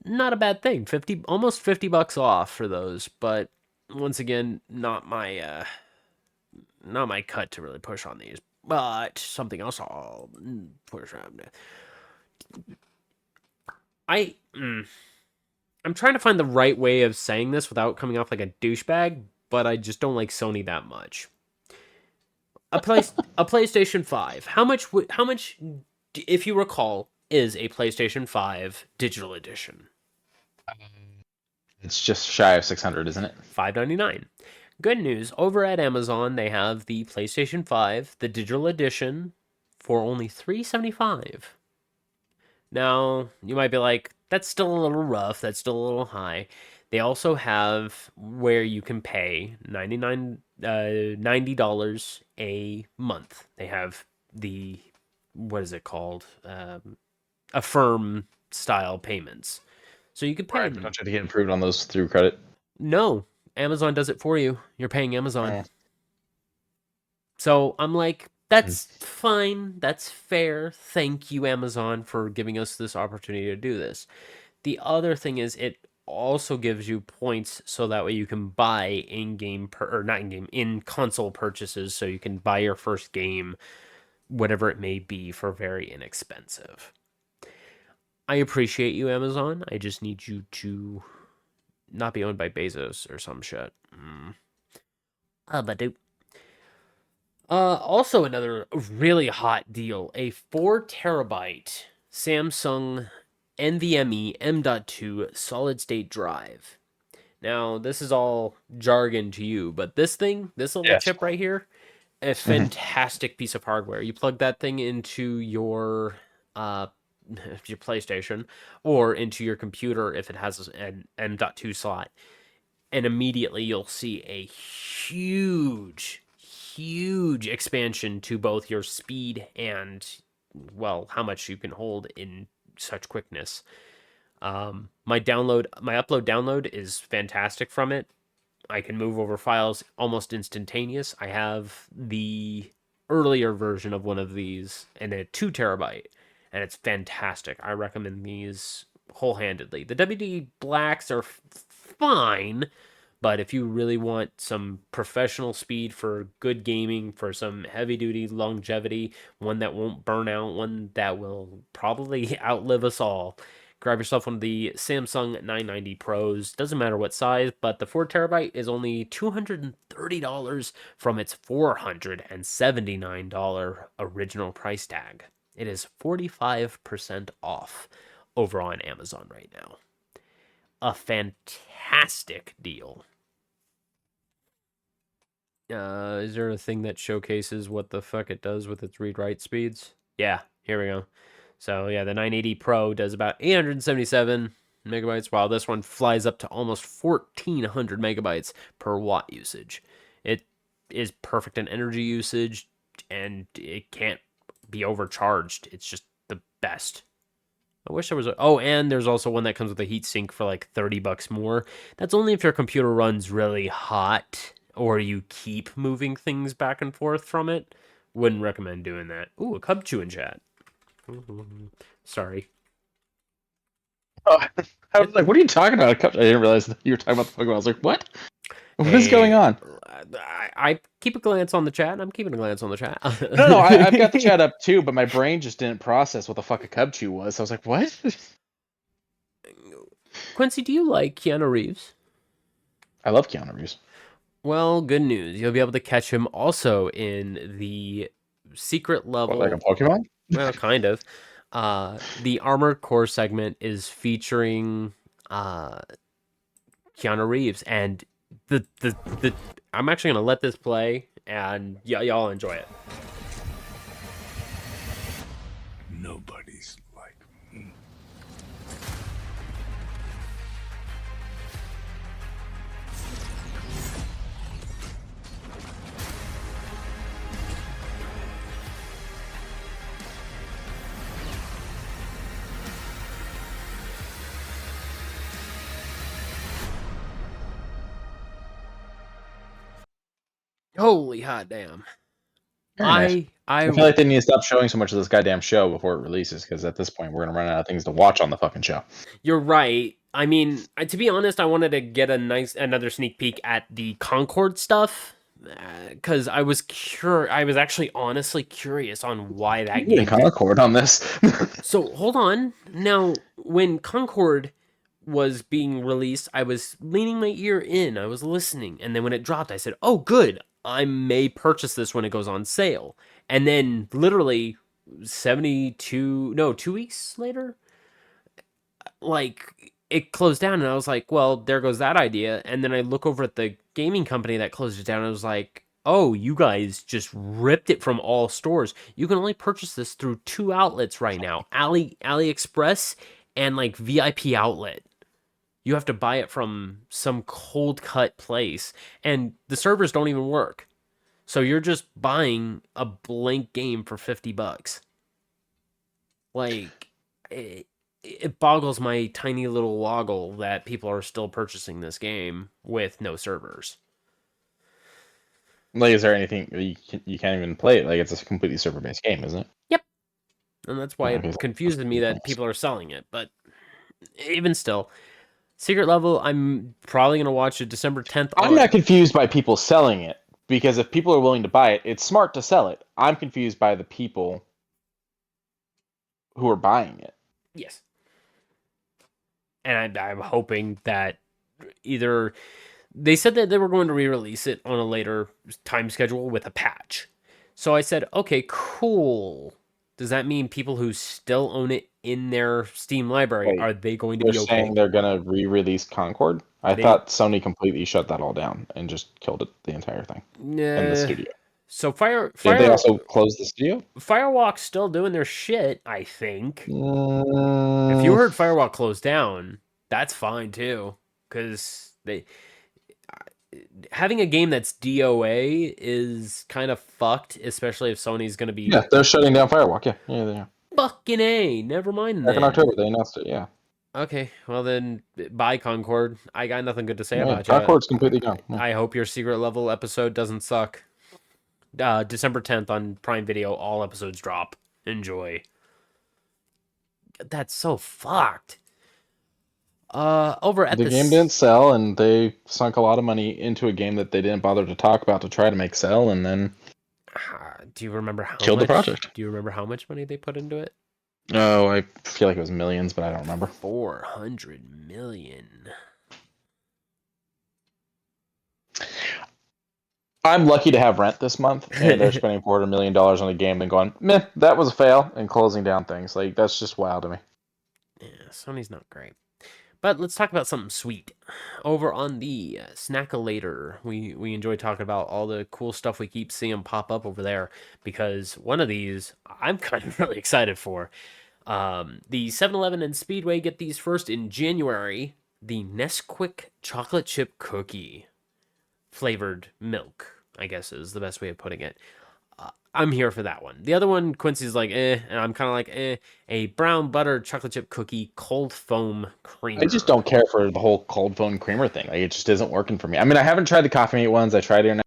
not a bad thing. Almost $50 off for those, but once again, not my cut to really push on these. But something else I'll push on. I'm trying to find the right way of saying this without coming off like a douchebag, but I just don't like Sony that much. A PlayStation 5. How much if you recall is a PlayStation 5 digital edition? It's just shy of 600, isn't it? $5.99. Good news, over at Amazon they have the PlayStation 5, the digital edition, for only $3.75. Now, you might be like, that's still a little rough, that's still a little high. They also have where you can pay $90 a month. They have the, what is it called? Affirm style payments. So you can pay. Right, but don't you have to get approved on those through credit? No, Amazon does it for you. You're paying Amazon. So I'm like, that's fine. That's fair. Thank you, Amazon, for giving us this opportunity to do this. The other thing is it also gives you points so that way you can buy in-game or not in-game, in console purchases, so you can buy your first game, whatever it may be, for very inexpensive. I appreciate you, Amazon. I just need you to not be owned by Bezos or some shit. Also another really hot deal, a 4 terabyte Samsung NVMe M.2 solid state drive. Now, this is all jargon to you, but this little chip right here, a fantastic piece of hardware. You plug that thing into your PlayStation or into your computer if it has an M.2 slot, and immediately you'll see a huge expansion to both your speed and, well, how much you can hold in such quickness. My upload download is fantastic from it. I can move over files almost instantaneous. I have the earlier version of one of these and a 2 terabyte, and it's fantastic. I recommend these wholeheartedly. The WD Blacks are fine, but if you really want some professional speed for good gaming, for some heavy-duty longevity, one that won't burn out, one that will probably outlive us all, grab yourself one of the Samsung 990 Pros. Doesn't matter what size, but the 4 terabyte is only $230 from its $479 original price tag. It is 45% off over on Amazon right now. A fantastic deal. Is there a thing that showcases what the fuck it does with its read-write speeds? Yeah, here we go. So yeah, the 980 Pro does about 877 megabytes, while this one flies up to almost 1400 megabytes per watt usage. It is perfect in energy usage, and it can't be overcharged. It's just the best. I wish there was and there's also one that comes with a heatsink for like $30 more. That's only if your computer runs really hot or you keep moving things back and forth from it. Wouldn't recommend doing that. Ooh, a cub chew in chat. Sorry. Oh, I was like, what are you talking about? I didn't realize that you were talking about the Pokemon. I was like, what? What is going on? I keep a glance on the chat. I'm keeping a glance on the chat. No, I've got the chat up too, but my brain just didn't process what the fuck a cub chew was. So I was like, what? Quincy, do you like Keanu Reeves? I love Keanu Reeves. Well, good news. You'll be able to catch him also in the secret level. What, like a Pokemon? Well, kind of. The Armored Core segment is featuring Keanu Reeves, and the I'm actually gonna let this play, and y'all enjoy it. Nobody's like me. Holy hot damn. Very I nice. I feel like they need to stop showing so much of this goddamn show before it releases, because at this point we're gonna run out of things to watch on the fucking show. You're right. I mean, to be honest, I wanted to get another sneak peek at the Concord stuff because I was I was actually honestly curious on why that Getting game. Concord on this. So hold on. Now, when Concord was being released, I was leaning my ear in. I was listening, and then when it dropped, I said, "Oh, good. I may purchase this when it goes on sale." And then, literally, 2 weeks later, like it closed down, and I was like, well, there goes that idea. And then I look over at the gaming company that closed it down, and I was like, oh, you guys just ripped it from all stores. You can only purchase this through 2 outlets right now, AliExpress and like VIP outlet. You have to buy it from some cold cut place, and the servers don't even work. So you're just buying a blank game for $50. Like, it boggles my tiny little woggle that people are still purchasing this game with no servers. Like, is there anything you can't even play it? Like, it's a completely server-based game, isn't it? Yep. And that's why Okay, it confuses me that people are selling it. But even still, Secret Level, I'm probably going to watch it December 10th. I'm not confused by people selling it, because if people are willing to buy it, it's smart to sell it. I'm confused by the people who are buying it. Yes. And I'm hoping that either they said that they were going to re-release it on a later time schedule with a patch. So I said, okay, cool. Does that mean people who still own it in their Steam library, Wait, are they going to They're be okay? saying they're going to re-release Concord? I thought Sony completely shut that all down and just killed it, the entire thing, in the studio. So Did they also close the studio? Firewalk's still doing their shit, I think. If you heard Firewalk close down, that's fine too, because having a game that's DOA is kind of fucked, especially if Sony's going to be... Yeah, they're shutting down Firewalk, yeah. Yeah, they are. Fucking A, never mind Back then. in October, they announced it, yeah. Okay, well then, bye Concord. I got nothing good to say about you. Concord's completely gone. Yeah. I hope your Secret Level episode doesn't suck. December 10th on Prime Video, all episodes drop. Enjoy. That's so fucked. Over at the game didn't sell, and they sunk a lot of money into a game that they didn't bother to talk about to try to make sell, and then do you remember how killed much? The project. Do you remember how much money they put into it? Oh, I feel like it was millions, but I don't remember. 400 million. I'm lucky to have rent this month, and they're spending $400 million on a game and going, meh, that was a fail, and closing down things. Like, that's just wild to me. Yeah, Sony's not great. But let's talk about something sweet. Over on the Snack-a-Later, we enjoy talking about all the cool stuff we keep seeing pop up over there, because one of these I'm kind of really excited for. The 7-Eleven and Speedway get these first in January. The Nesquik chocolate chip cookie flavored milk, I guess is the best way of putting it. I'm here for that one. The other one, Quincy's like, and I'm kind of like, a brown butter chocolate chip cookie cold foam creamer. I just don't care for the whole cold foam creamer thing. Like, it just isn't working for me. I mean, I haven't tried the Coffee Mate ones. I tried it, and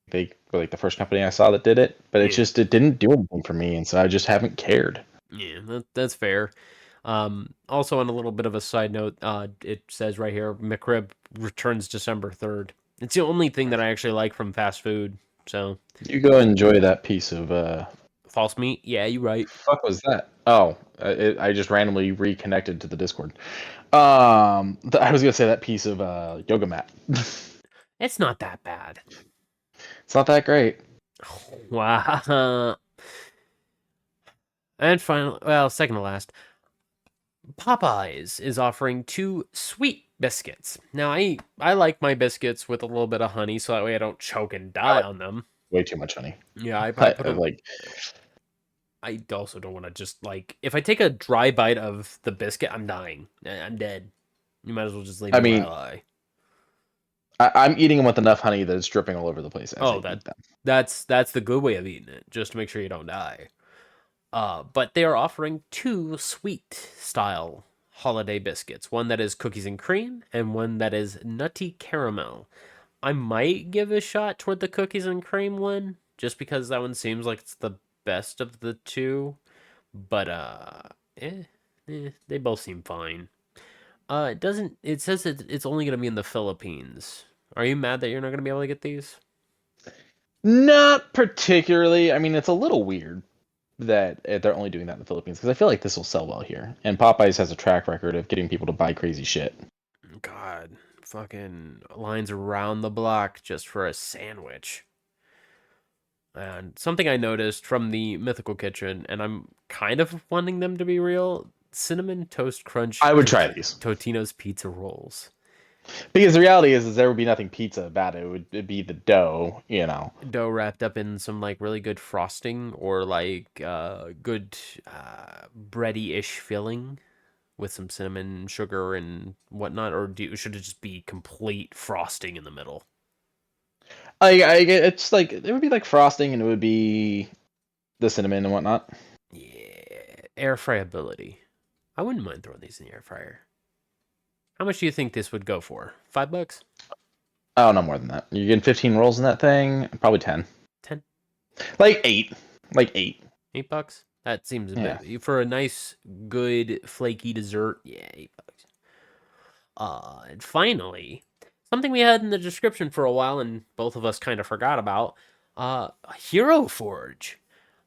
they were like the first company I saw that did it, but it didn't do anything for me, and so I just haven't cared. Yeah, that's fair. Also, on a little bit of a side note, it says right here, McRib returns December 3rd. It's the only thing that I actually like from fast food. So you go enjoy that piece of false meat. Yeah, you're right. Fuck was that? Oh, I just randomly reconnected to the Discord. I was gonna say that piece of yoga mat. It's not that bad. It's not that great. Wow. And finally, well, second to last, Popeyes is offering 2 sweet biscuits. Now, I like my biscuits with a little bit of honey, so that way I don't choke and die on them. Way too much honey. Yeah, I put them, I also don't want to just, like, if I take a dry bite of the biscuit, I'm dying. I'm dead. You might as well just leave me while I I'm eating them with enough honey that it's dripping all over the place. That's the good way of eating it, just to make sure you don't die. But they are offering 2 sweet style holiday biscuits. One that is cookies and cream, and one that is nutty caramel. I might give a shot toward the cookies and cream one, just because that one seems like it's the best of the two. But they both seem fine. It doesn't. It says it's only gonna be in the Philippines. Are you mad that you're not gonna be able to get these? Not particularly. I mean, it's a little weird that they're only doing that in the Philippines because I feel like this will sell well here. And Popeyes has a track record of getting people to buy crazy shit. God, fucking lines around the block just for a sandwich. And something I noticed from the Mythical Kitchen, and I'm kind of wanting them to be real, cinnamon toast crunch I would try these Totino's pizza rolls. because the reality is there would be nothing pizza about it. It'd be the dough, you know. Dough wrapped up in some like really good frosting or like good bready-ish filling with some cinnamon, sugar, and whatnot, or should it just be complete frosting in the middle? It's like it would be like frosting, and it would be the cinnamon and whatnot. Yeah, air fryability. I wouldn't mind throwing these in the air fryer. How much do you think this would go for? $5? Oh, no more than that. You're getting 15 rolls in that thing, probably 10. 10? Like 8. Like 8. $8? That seems a Yeah. bit for a nice, good, flaky dessert. Yeah, $8. And finally, something we had in the description for a while and both of us kind of forgot about. Hero Forge.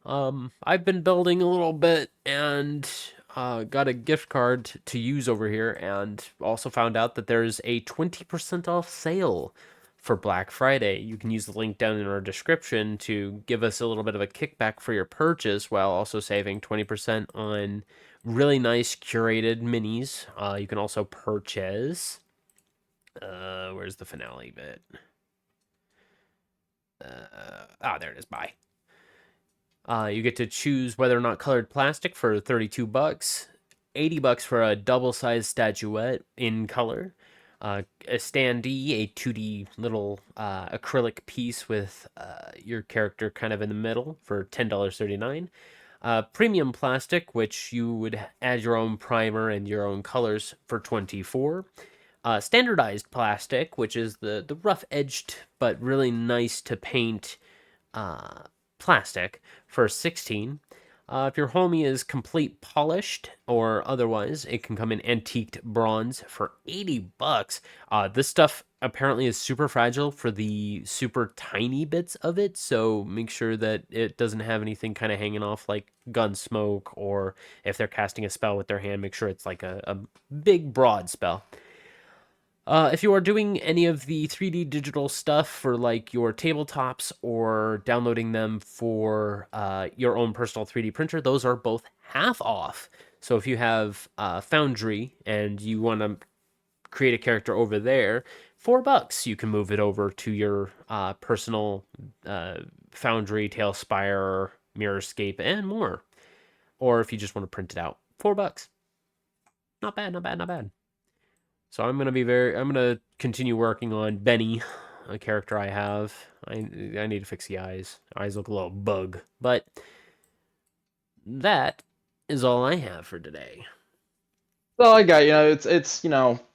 I've been building a little bit and got a gift card to use over here, and also found out that there's a 20% off sale for Black Friday. You can use the link down in our description to give us a little bit of a kickback for your purchase while also saving 20% on really nice curated minis. You can also purchase. Where's the finale bit? There it is. Buy. You get to choose whether or not colored plastic for $32, $80 for a double-sized statuette in color, a standee, a 2D little acrylic piece with your character kind of in the middle for $10.39. Premium plastic, which you would add your own primer and your own colors for $24. Standardized plastic, which is the rough-edged but really nice to paint plastic for $16. If your homie is complete polished or otherwise, it can come in antiqued bronze for $80. This stuff apparently is super fragile for the super tiny bits of it, so make sure that it doesn't have anything kind of hanging off like gun smoke, or if they're casting a spell with their hand, make sure it's like a big broad spell. If you are doing any of the 3D digital stuff for like your tabletops or downloading them for your own personal 3D printer, those are both half off. So if you have Foundry and you want to create a character over there, $4, you can move it over to your personal Foundry, TaleSpire, Mirrorscape, and more. Or if you just want to print it out, $4. Not bad, not bad, not bad. So I'm gonna continue working on Benny, a character I have. I need to fix the eyes. Eyes look a little bug. But that is all I have for today. Well, I got it's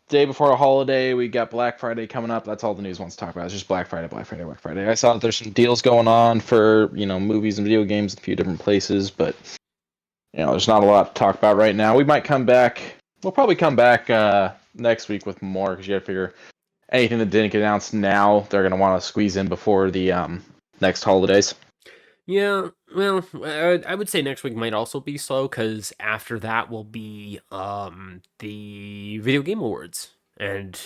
day before a holiday. We got Black Friday coming up. That's all the news wants to talk about. It's just Black Friday, Black Friday, Black Friday. I saw that there's some deals going on for movies and video games in a few different places, but there's not a lot to talk about right now. We might come back. We'll probably come back next week with more, because you gotta figure anything that didn't get announced now, they're gonna want to squeeze in before the next holidays. Yeah, well, I would say next week might also be slow, because after that will be the Video Game Awards, and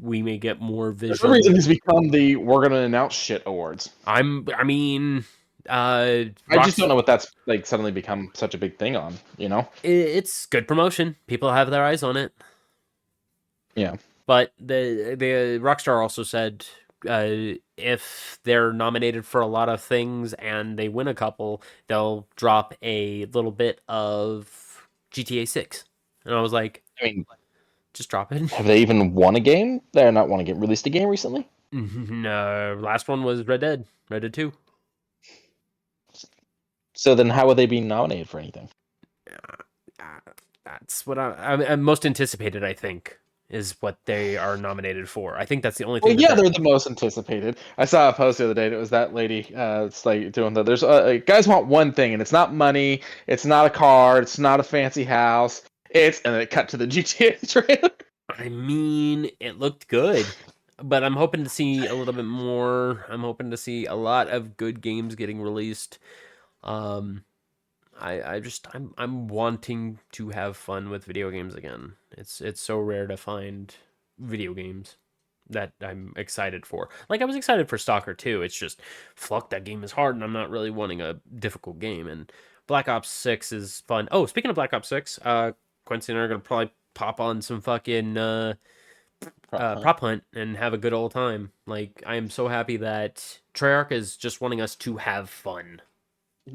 we may get more visual. For some reason, it's become the "we're gonna announce shit" awards. I mean, I just don't know what that's like suddenly become such a big thing on. It's good promotion. People have their eyes on it. Yeah. But the Rockstar also said if they're nominated for a lot of things and they win a couple, they'll drop a little bit of GTA 6. And I was like, just drop it. Have they even won a game? They're not won a game. Released a game recently? No, last one was Red Dead 2. So then how would they be nominated for anything? That's what I'm most anticipated, I think. is what they are nominated for. I think that's the only Well, thing that yeah, they're the most anticipated. I saw a post the other day, and it was that lady. It's like doing the. There's guys want one thing, and it's not money. It's not a car. It's not a fancy house. And then it cut to the GTA trailer. I mean, it looked good, but I'm hoping to see a little bit more. I'm hoping to see a lot of good games getting released. Um, I'm wanting to have fun with video games again. It's so rare to find video games that I'm excited for. Like I was excited for Stalker 2. It's just fuck, that game is hard and I'm not really wanting a difficult game. And Black Ops 6 is fun. Oh, speaking of Black Ops 6, Quincy and I are gonna probably pop on some fucking prop hunt and have a good old time. Like I am so happy that Treyarch is just wanting us to have fun.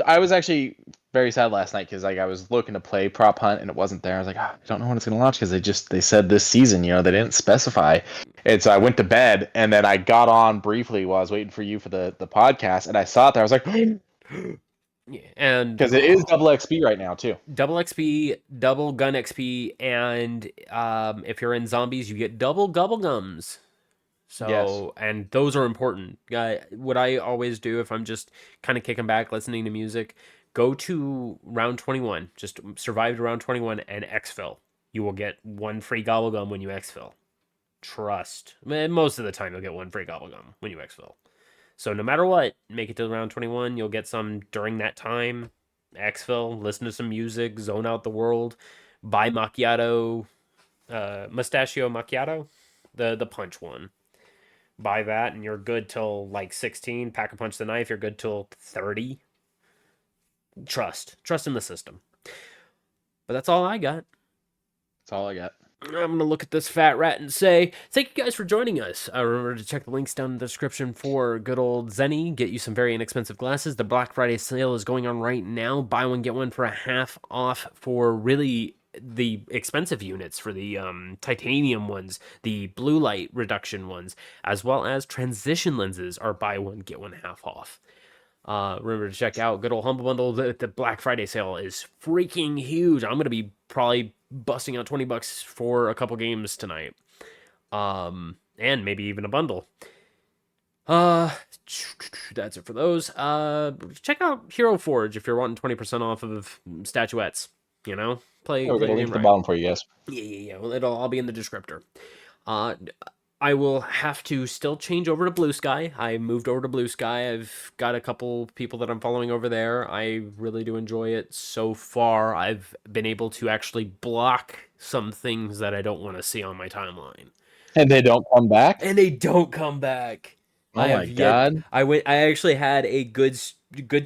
I was actually very sad last night because like I was looking to play Prop Hunt and it wasn't there. I was like, I don't know when it's gonna launch because they said this season. They didn't specify. And so I went to bed and then I got on briefly while I was waiting for you for the podcast and I saw it there. I was like, Yeah, and because it is double XP right now too. double XP, double gun XP, and if you're in zombies, you get double gobble gums. So, Yes. and those are important. What I always do if I'm just kind of kicking back, listening to music, go to round 21. Just survive to round 21 and exfil. You will get one free gobble gum when you exfil. Trust. Most of the time, you'll get one free gobble gum when you exfil. So no matter what, make it to round 21. You'll get some during that time. Exfil, listen to some music, zone out the world, buy macchiato, mustachio macchiato, the punch one. Buy that and you're good till like 16. Pack a punch the knife, you're good till 30. Trust in the system. But that's all I got. That's all I got. I'm going to look at this fat rat and say, thank you guys for joining us. Remember to check the links down in the description for good old Zenny. Get you some very inexpensive glasses. The Black Friday sale is going on right now. Buy one, get one for a half off for really the expensive units, for the titanium ones, the blue light reduction ones, as well as transition lenses are buy one, get one half off. Remember to check out good old Humble Bundle. The Black Friday sale is freaking huge. I'm going to be probably busting out $20 for a couple games tonight. And maybe even a bundle. That's it for those. Check out Hero Forge if you're wanting 20% off of statuettes. Play We're gonna the link game the right. bottom for you guys. Yeah. Well, it'll all be in the descriptor. I will have to still change over to Blue Sky. I moved over to Blue Sky. I've got a couple people that I'm following over there. I really do enjoy it so far. I've been able to actually block some things that I don't want to see on my timeline. And they don't come back. And they don't come back. Oh my god! I actually had a good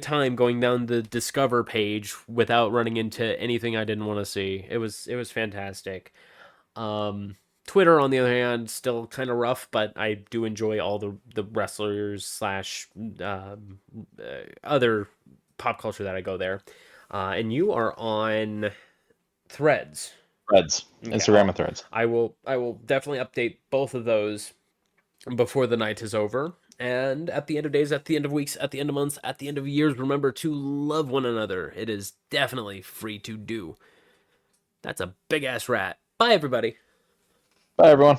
time going down the Discover page without running into anything I didn't want to see. It was fantastic. Twitter, on the other hand, still kind of rough, but I do enjoy all the wrestlers / other pop culture that I go there. And you are on Threads. Threads, Instagram and Threads. I will definitely update both of those before the night is over. And at the end of days, at the end of weeks, at the end of months, at the end of years, remember to love one another. It is definitely free to do. That's a big ass rat. Bye, everybody. Bye, everyone.